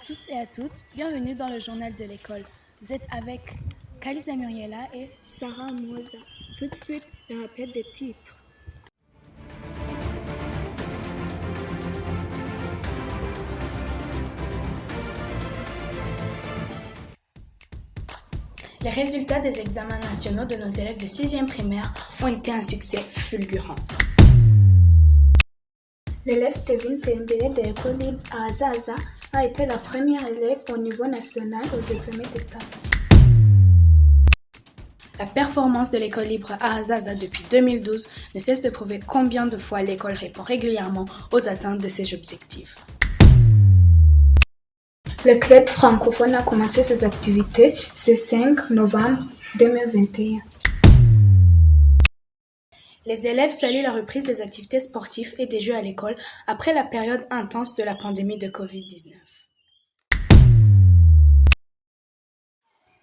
tous et à toutes, bienvenue dans le journal de l'école. Vous êtes avec Kalisa Muriela et Sarah Moza. Tout de suite, le rappel des titres. les résultats des examens nationaux de nos élèves de 6e primaire ont été un succès fulgurant. L'élève Steven Tembele de l'école libre à Azaza a été la première élève au niveau national aux examens d'État. La performance de l'école libre à Azaza depuis 2012 ne cesse de prouver combien de fois l'école répond régulièrement aux atteintes de ses objectifs. Le club francophone a commencé ses activités ce 5 novembre 2021. Les élèves saluent la reprise des activités sportives et des jeux à l'école après la période intense de la pandémie de Covid-19.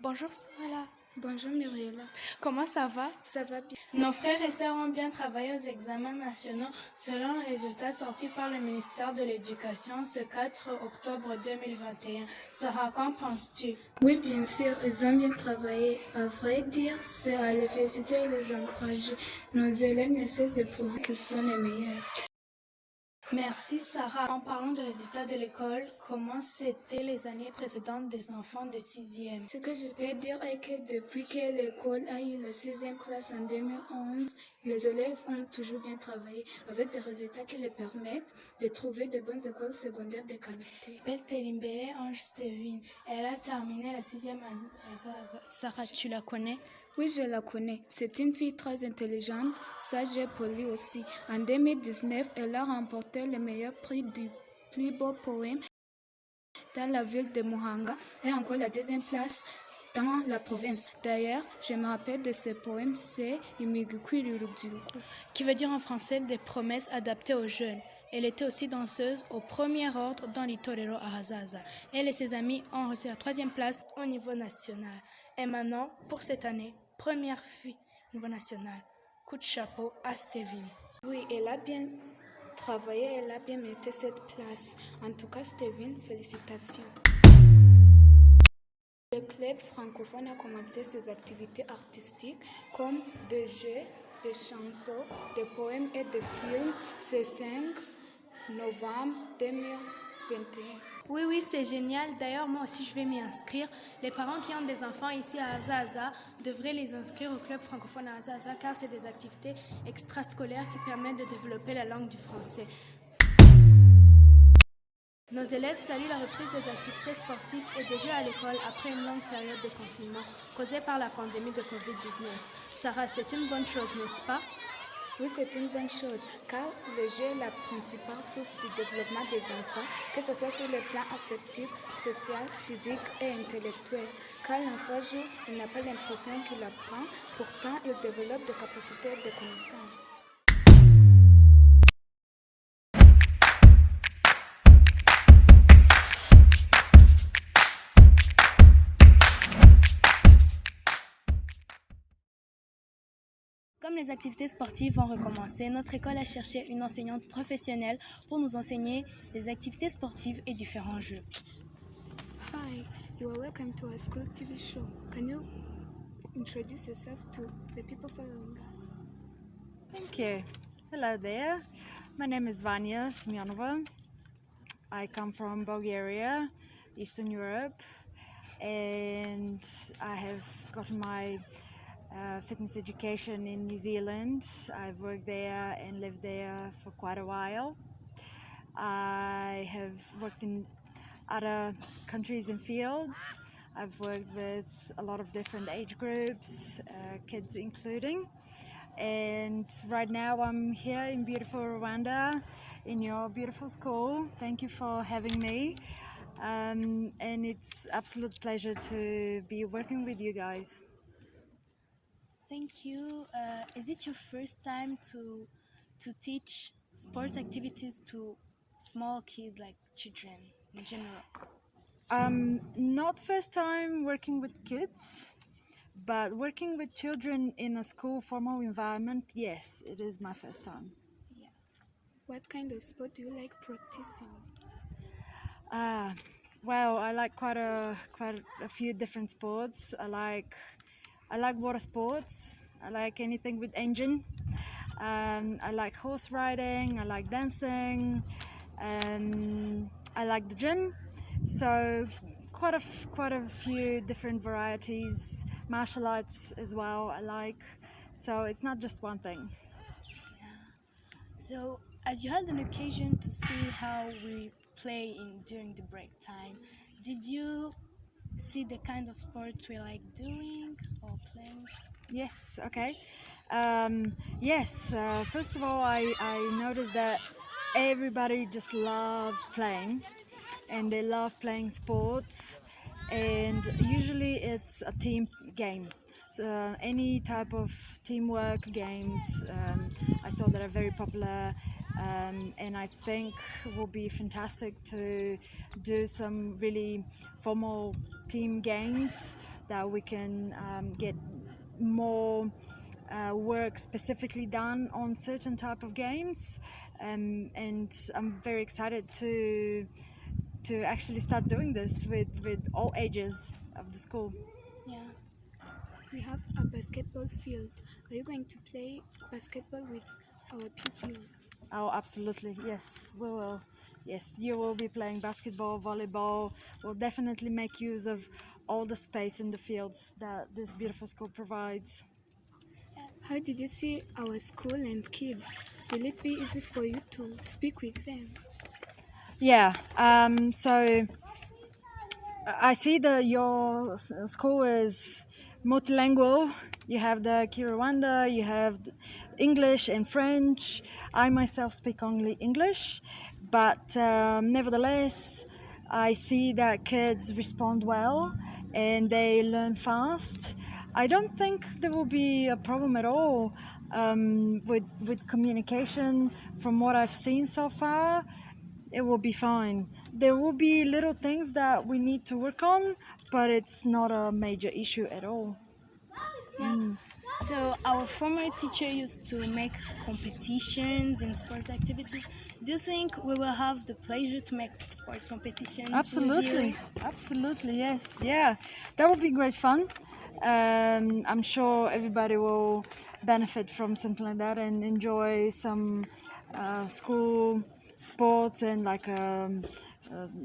Bonjour Sarah. Bonjour Muriela. Comment ça va? Ça va bien. Nos frères et sœurs ont bien travaillé aux examens nationaux selon les résultats sortis par le ministère de l'Éducation ce 4 octobre 2021. Sarah, qu'en penses-tu? Oui, bien sûr, ils ont bien travaillé. À vrai dire, c'est à les féliciter et les encourager. Nos élèves ne cessent de prouver qu'ils sont les meilleurs. Merci Sarah. En parlant des résultats de l'école, comment c'était les années précédentes des enfants de 6e? Ce que je peux dire est que depuis que l'école a eu la 6e classe en 2011, les élèves ont toujours bien travaillé avec des résultats qui les permettent de trouver de bonnes écoles secondaires de qualité. S'appelle Telimbele Ange Steven. Elle a terminé la 6e année. Sarah, tu la connais? Oui, je la connais. C'est une fille très intelligente, sage et polie aussi. En 2019, elle a remporté le meilleur prix du plus beau poème dans la ville de Muhanga et encore la 2e place dans la province. D'ailleurs, je me rappelle de ce poème, c'est Imigukuri Rubyiruko, qui veut dire en français des promesses adaptées aux jeunes. Elle était aussi danseuse au premier ordre dans l'Itorero à Azaza. Elle et ses amis ont reçu la 3e place au niveau national. Et maintenant, pour cette année, première fille au niveau national. Coup de chapeau à Steven. Oui, elle a bien travaillé, elle a bien mérité cette place. En tout cas, Steven, félicitations. Le club francophone a commencé ses activités artistiques comme des jeux, des chansons, des poèmes et des films ce 5 novembre 2021. Oui, c'est génial. D'ailleurs, moi aussi, je vais m'y inscrire. Les parents qui ont des enfants ici à Azaza devraient les inscrire au club francophone à Azaza car c'est des activités extrascolaires qui permettent de développer la langue du français. Nos élèves saluent la reprise des activités sportives et des jeux à l'école après une longue période de confinement causée par la pandémie de Covid-19. Sarah, c'est une bonne chose, n'est-ce pas? Oui, c'est une bonne chose, car le jeu est la principale source du développement des enfants, que ce soit sur le plan affectif, social, physique et intellectuel. Quand l'enfant joue, il n'a pas l'impression qu'il apprend, pourtant il développe des capacités et des connaissances. Comme les activités sportives vont recommencer, notre école a cherché une enseignante professionnelle pour nous enseigner les activités sportives et différents jeux. Hi, you are welcome to our school TV show. Can you introduce yourself to the people following us? Thank you. Hello there. My name is Vanya Smyanova. I come from Bulgaria, Eastern Europe, and I have gotten my fitness education in New Zealand. I've worked there and lived there for quite a while. I have worked in other countries and fields. I've worked with a lot of different age groups, kids including. And right now I'm here in beautiful Rwanda in your beautiful school. Thank you for having me. And it's absolute pleasure to be working with you guys. Thank you. Is it your first time to teach sport activities to small kids, like children in general? Not first time working with kids, but working with children in a school formal environment, yes, it is my first time. What kind of sport do you like practicing? Well, I like quite a few different sports. I like water sports. I like anything with engine. I like horse riding. I like dancing. I like the gym. So quite a few different varieties. Martial arts as well. I like. So it's not just one thing. So, as you had an occasion to see how we play during the break time, did you see the kind of sports we like doing or playing? Yes, okay. Yes, first of all, I noticed that everybody just loves playing and they love playing sports, and usually it's a team game. So any type of teamwork games, I saw that are very popular, and I think will be fantastic to do some really formal team games that we can get more work specifically done on certain type of games, and I'm very excited to actually start doing this with all ages of the school. Yeah. We have a basketball field. Are you going to play basketball with our pupils? Oh, absolutely, yes, we will. Yes, you will be playing basketball, volleyball. We'll definitely make use of all the space in the fields that this beautiful school provides. How did you see our school and kids? Will it be easy for you to speak with them? Yeah, so I see that your school is multilingual. You have the Kinyarwanda, you have English and French. I myself speak only English, but nevertheless, I see that kids respond well and they learn fast. I don't think there will be a problem at all with communication. From what I've seen so far, it will be fine. There will be little things that we need to work on, but it's not a major issue at all. So our former teacher used to make competitions and sport activities. Do you think we will have the pleasure to make sport competitions? Absolutely, absolutely, yes, yeah. That would be great fun. I'm sure everybody will benefit from something like that and enjoy some school sports and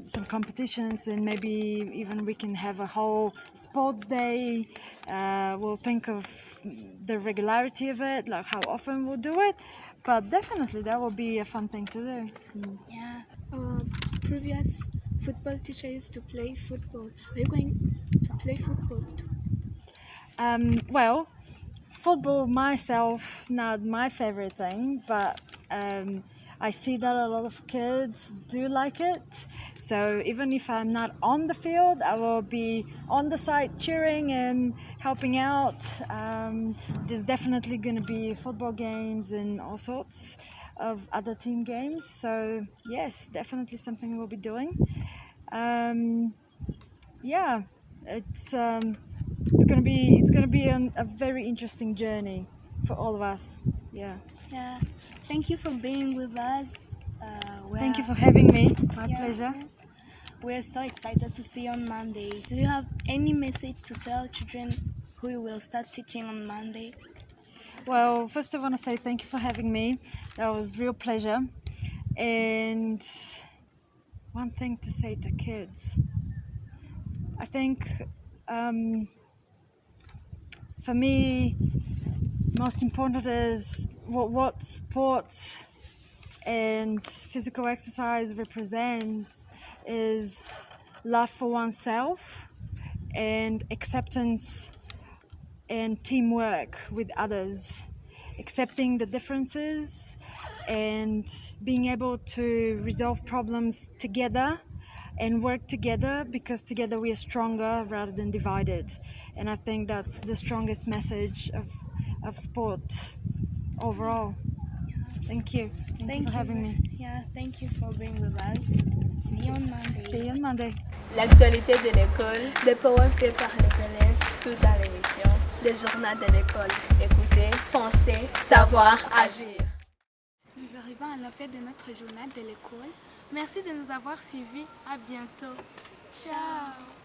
some competitions, and maybe even we can have a whole sports day. We'll think of the regularity of it, like how often we'll do it, but definitely that will be a fun thing to do. Yeah. Our previous football teacher used to play football. Are you going to play football too? Well, football myself, not my favorite thing, but I see that a lot of kids do like it. So even if I'm not on the field, I will be on the side cheering and helping out. There's definitely going to be football games and all sorts of other team games. So yes, definitely something we'll be doing. Yeah, it's gonna be a very interesting journey for all of us. Yeah. Yeah. Thank you for being with us. Thank you for having me. My Yeah. pleasure. We're so excited to see you on Monday. Do you have any message to tell children who you will start teaching on Monday? Well, first I want to say thank you for having me. That was real pleasure. And one thing to say to kids, I think for me, most important is what sports and physical exercise represents is love for oneself and acceptance and teamwork with others, accepting the differences and being able to resolve problems together and work together, because together we are stronger rather than divided. And I think that's the strongest message of sport overall. Thank you. Thank you for having me. Yeah, thank you for being with us. See you on Monday. See you on Monday. L'actualité de l'école, des poèmes faits par les élèves, tout à l'émission, les journaux de l'école. Écoutez, pensez, savoir, agir. Nous arrivons à la fin de notre journal de l'école. Merci de nous avoir suivis. À bientôt. Ciao.